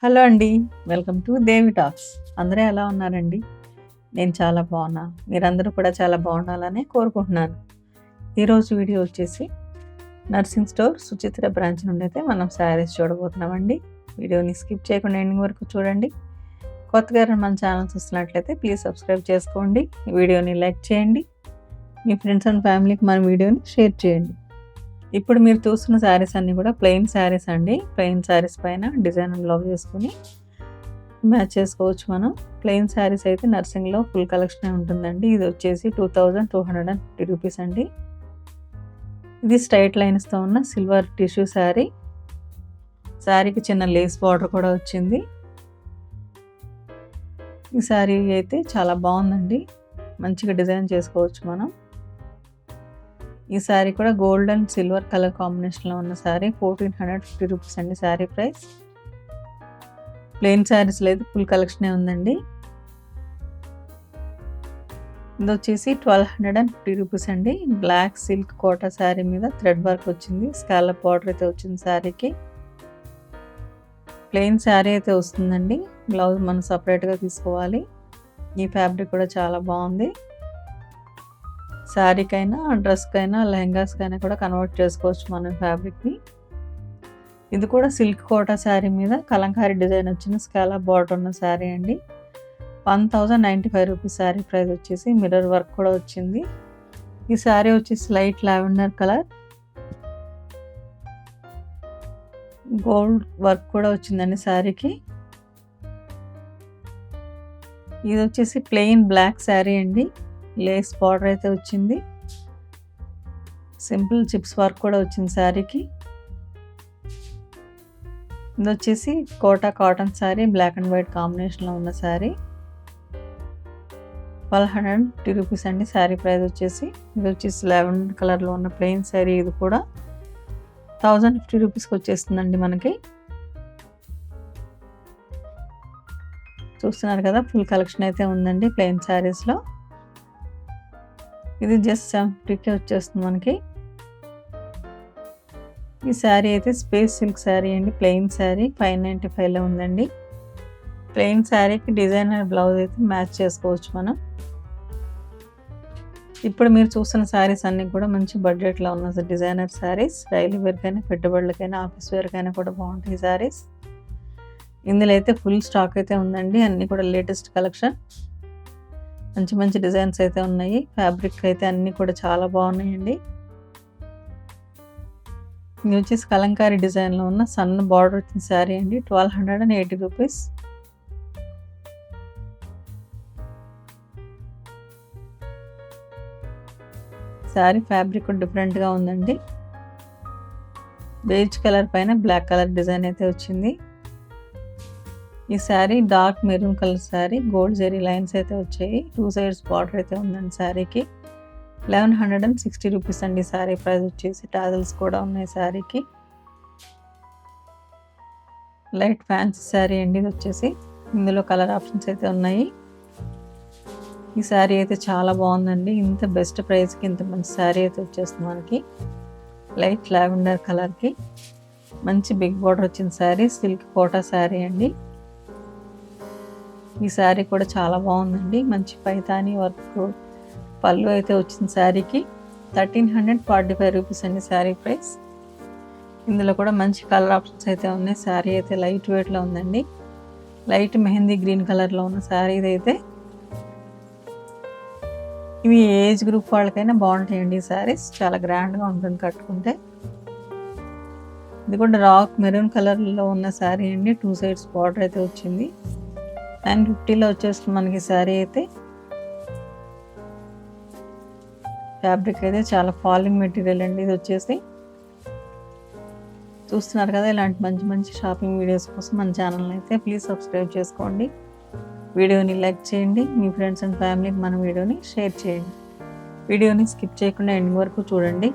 Hello అండి. Welcome to Devi talks. అందరూ ఎలా ఉన్నారండి? నేను చాలా బాగున్నా. మీరందరూ కూడా చాలా బాగుండాలని కోరుకుంటున్నాను. ఈరోజు వీడియో వచ్చేసి నర్సింగ్ స్టోర్ సుచిత్ర బ్రాంచ్ నుండి అయితే మనం శారీస్ చూడబోతున్నామండి. వీడియోని స్కిప్ చేయకుండా ఎండింగ్ వరకు చూడండి. కొత్తగా మన ఛానల్ చూస్తున్నట్లయితే ప్లీజ్ సబ్స్క్రైబ్ చేసుకోండి. వీడియోని లైక్ చేయండి. మీ ఫ్రెండ్స్ అండ్ ఫ్యామిలీకి మన వీడియోని షేర్ చేయండి. ఇప్పుడు మీరు చూస్తున్న శారీస్ అన్నీ కూడా ప్లెయిన్ శారీస్ అండి. ప్లెయిన్ శారీస్ పైన డిజైన్ బ్లౌజ్ చేసుకుని మ్యాచ్ చేసుకోవచ్చు మనం. ప్లెయిన్ శారీస్ అయితే నర్సింగ్లో ఫుల్ కలెక్షన్ ఉంటుందండి. ఇది వచ్చేసి 2250 రూపీస్ అండి. ఇది స్ట్రైట్ లైన్స్తో ఉన్న సిల్వర్ టిష్యూ శారీ. శారీకి చిన్న లేస్ బార్డర్ కూడా వచ్చింది. ఈ శారీ అయితే చాలా బాగుందండి. మంచిగా డిజైన్ చేసుకోవచ్చు మనం. ఈ శారీ కూడా గోల్డ్ అండ్ సిల్వర్ కలర్ కాంబినేషన్లో ఉన్న శారీ. 1450 రూపీస్ అండి శారీ ప్రైస్. ప్లెయిన్ శారీస్లో అయితే ఫుల్ కలెక్షనే ఉందండి. ఇది వచ్చేసి 1250 రూపీస్ అండి. బ్లాక్ సిల్క్ కోటా శారీ మీద థ్రెడ్ వర్క్ వచ్చింది. స్కాలప్ బార్డర్ అయితే వచ్చింది శారీకి. ప్లెయిన్ శారీ అయితే వస్తుందండి. బ్లౌజ్ మనం సపరేట్గా తీసుకోవాలి. ఈ ఫ్యాబ్రిక్ కూడా చాలా బాగుంది. శారీకైనా డ్రెస్కైనా లెహంగాస్కైనా కూడా కన్వర్ట్ చేసుకోవచ్చు మనం ఫ్యాబ్రిక్ని. ఇది కూడా సిల్క్ కోటా శారీ మీద కలంకారీ డిజైన్ వచ్చిన స్కాలప్ బార్డర్ ఉన్న శారీ అండి. 1095 రూపీస్ శారీ ప్రైస్ వచ్చేసి. మిర్రర్ వర్క్ కూడా వచ్చింది. ఈ శారీ వచ్చేసి light lavender colour, gold work కూడా వచ్చిందండి శారీకి. ఇది వచ్చేసి ప్లెయిన్ బ్లాక్ శారీ అండి. లేస్ బార్డర్ అయితే వచ్చింది. సింపుల్ చిప్స్ వర్క్ కూడా వచ్చింది శారీకి. ఇది వచ్చేసి Kota cotton sari, black and white కాంబినేషన్లో ఉన్న శారీ. 1250 రూపీస్ అండి శారీ ప్రైస్ వచ్చేసి. ఇది వచ్చేసి లావెండర్ కలర్లో ఉన్న ప్లెయిన్ శారీ. ఇది కూడా 1050 రూపీస్కి వచ్చేస్తుందండి మనకి. చూస్తున్నారు కదా, ఫుల్ కలెక్షన్ అయితే ఉందండి ప్లెయిన్ శారీస్లో. ఇది జస్ట్ 750కే వచ్చేస్తుంది మనకి. ఈ శారీ అయితే స్పేస్ సిల్క్ శారీ అండి. ప్లెయిన్ శారీ 595లో ఉందండి. ప్లెయిన్ శారీకి డిజైనర్ బ్లౌజ్ అయితే మ్యాచ్ చేసుకోవచ్చు మనం. ఇప్పుడు మీరు చూస్తున్న శారీస్ అన్నీ కూడా మంచి బడ్జెట్లో ఉన్న డిజైనర్ శారీస్. డైలీ వేర్కైనా, పెట్టుబడులకైనా, ఆఫీస్ వేర్కైనా కూడా బాగుంటాయి శారీస్. ఇందులో అయితే ఫుల్ స్టాక్ అయితే ఉందండి. అన్నీ కూడా లేటెస్ట్ కలెక్షన్. మంచి మంచి డిజైన్స్ అయితే ఉన్నాయి. ఫ్యాబ్రిక్ అయితే అన్నీ కూడా చాలా బాగున్నాయండి. ఇది వచ్చేసి కలంకారీ డిజైన్లో ఉన్న సన్న బార్డర్ వచ్చిన శారీ అండి. 1280 రూపీస్. శారీ ఫ్యాబ్రిక్ డిఫరెంట్గా ఉందండి. బేజ్ కలర్ పైన బ్లాక్ కలర్ డిజైన్ అయితే వచ్చింది. ఈ sari dark maroon colour sari. Gold zari lines అయితే వచ్చాయి. 2 సైడ్స్ బార్డర్ అయితే ఉందండి శారీకి. 1160 రూపీస్ అండి శారీ ప్రైస్ వచ్చేసి. టాజల్స్ కూడా ఉన్నాయి శారీకి. లైట్ ఫ్యాన్సీ శారీ అండి ఇది వచ్చేసి. ఇందులో కలర్ ఆప్షన్స్ అయితే ఉన్నాయి. ఈ శారీ అయితే చాలా బాగుందండి. ఇంత బెస్ట్ ప్రైస్కి ఇంత మంచి శారీ అయితే వచ్చేస్తుంది మనకి. లైట్ లావెండర్ కలర్కి మంచి బిగ్ బార్డర్ వచ్చిన శారీ. సిల్క్ కోటా శారీ అండి. ఈ శారీ కూడా చాలా బాగుందండి. మంచి పైతానీ వర్క్ పళ్ళు అయితే వచ్చింది శారీకి. 1345 రూపీస్ అండి శారీ ప్రైస్. ఇందులో కూడా మంచి కలర్ ఆప్షన్స్ అయితే ఉన్నాయి. శారీ అయితే లైట్ వెయిట్లో ఉందండి. లైట్ మెహందీ గ్రీన్ కలర్లో ఉన్న శారీ ఇదైతే. ఇవి ఏజ్ గ్రూప్ వాళ్ళకైనా బాగుంటాయండి ఈ శారీస్. చాలా గ్రాండ్గా ఉంటుంది కట్టుకుంటే. ఇది కూడా రాక్ మెరూన్ కలర్లో ఉన్న శారీ అండి. 2 సైడ్స్ బార్డర్ అయితే వచ్చింది. 950లో వచ్చేస్తుంది మనకి శారీ అయితే. ఫ్యాబ్రిక్ అయితే చాలా ఫాలింగ్ మెటీరియల్ అండి ఇది వచ్చేసి. చూస్తున్నారు కదా, ఇలాంటి మంచి మంచి షాపింగ్ వీడియోస్ కోసం మన ఛానల్ని అయితే ప్లీజ్ సబ్స్క్రైబ్ చేసుకోండి. వీడియోని లైక్ చేయండి. మీ ఫ్రెండ్స్ అండ్ ఫ్యామిలీకి మన వీడియోని షేర్ చేయండి. వీడియోని స్కిప్ చేయకుండా ఎండింగ్ వరకు చూడండి.